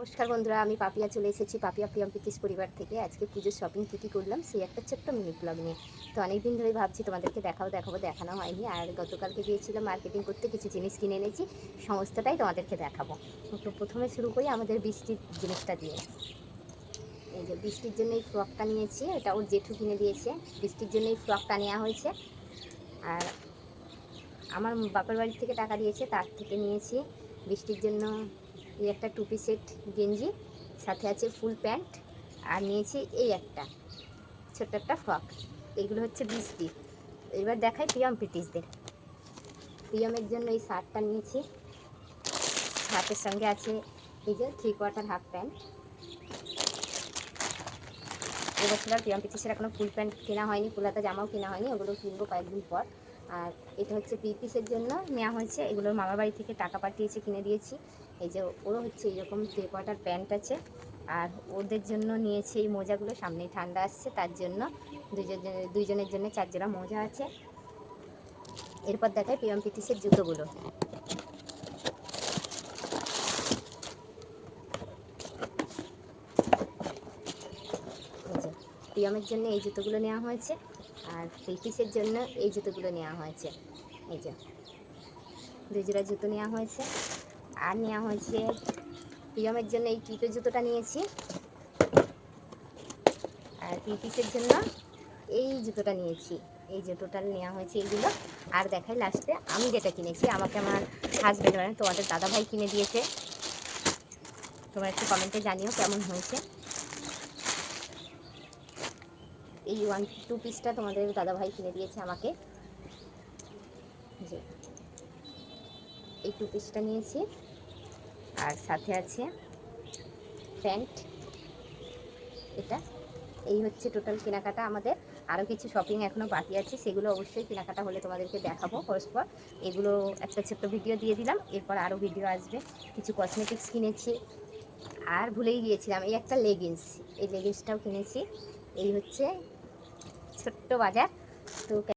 নমস্কার বন্ধুরা, আমি পাপিয়া চলে এসেছি পাপিয়া প্রিয়ম পিতিস পরিবার থেকে। আজকে পুজোর শপিং কী করলাম সেই একটা ছোট্ট মিনি ব্লগ নিয়ে। তো অনেকদিন ধরেই ভাবছি তোমাদেরকে দেখাবো, দেখানো হয়নি। আর গতকালকে গিয়েছিলাম মার্কেটিং করতে, কিছু জিনিস কিনে এনেছি, সমস্তটাই তোমাদেরকে দেখাবো। তো প্রথমে শুরু করি আমাদের বৃষ্টির জিনিসটা দিয়ে। এই যে বৃষ্টির জন্য এই ফ্রকটা নিয়েছি, এটা ওর জেঠু কিনে দিয়েছে। বৃষ্টির জন্য এই ফ্রকটা নেওয়া হয়েছে। আর আমার বাপের বাড়ি থেকে টাকা দিয়েছে, তার থেকে নিয়েছি বৃষ্টির জন্য এই একটা টুপি সেট গেঞ্জি, সাথে আছে ফুল প্যান্ট, আর নিয়েছি এই একটা ছোট্ট একটা ফ্রক। এইগুলো হচ্ছে বৃষ্টি। এবার দেখাই প্রিয়ম প্রীতিশদের। প্রিয়মের জন্য এই শার্টটা নিয়েছি, শার্টের সঙ্গে আছে এই যে 3/4 হাফ প্যান্ট। এবছর আর প্রিয়ম প্রীতিশের এখনও ফুল প্যান্ট কেনা হয়নি, ফুলাতা জামাও কেনা হয়নি, ওগুলো কিনবো কয়েকদিন পর। আর এটা হচ্ছে প্রীতিশের জন্য নেওয়া হয়েছে, এগুলোর মামার বাড়ি থেকে টাকা পাঠিয়েছে, কিনে দিয়েছি। এই যে ওরও হচ্ছে এইরকম 3/4 প্যান্ট আছে। আর ওদের জন্য নিয়েছে এই মোজাগুলো, সামনেই ঠান্ডা আসছে তার জন্য দুইজনের জন্য 4 জোড়া মোজা আছে। এরপর দেখায় প্রিয়ম প্রীতিশের জুতোগুলো। এই যে প্রিয়মের জন্য এই জুতোগুলো নেওয়া হয়েছে, আর প্রীতিশের জন্য এই জুতোগুলো নেওয়া হয়েছে। এই যে 2 জোড়া জুতো নেওয়া হয়েছে। আর নেওয়া হয়েছে প্রিয়মের জন্য এই টিপের জুতোটা নিয়েছি, আর প্রীতিশের জন্য এই জুতোটা নিয়েছি। এই জুতোটা নেওয়া হয়েছে এইগুলো। আর দেখাই লাস্টে আমি যেটা কিনেছি, আমাকে আমার হাজব্যান্ড মানে তোমাদের দাদাভাই কিনে দিয়েছে। তোমরা একটু কমেন্টে জানিও কেমন হয়েছে। এই 1-2 পিসটা তোমাদের দাদাভাই কিনে দিয়েছে আমাকে। যে এই 2 পিসটা নিয়েছি, আর সাথে আছে প্যান্ট। এটা এই হচ্ছে টোটাল কেনাকাটা আমাদের। আরও কিছু শপিং এখনও বাকি আছে, সেগুলো অবশ্যই কেনাকাটা হলে তোমাদেরকে দেখাবো পরস্পর। এগুলো একটা ছোট্ট ভিডিও দিয়ে দিলাম, এরপর আরও ভিডিও আসবে। কিছু কসমেটিক্স কিনেছি, আর ভুলেই গিয়েছিলাম এই একটা লেগিংস, এই লেগিংসটাও কিনেছি। এই হচ্ছে ছোট্ট বাজার। তো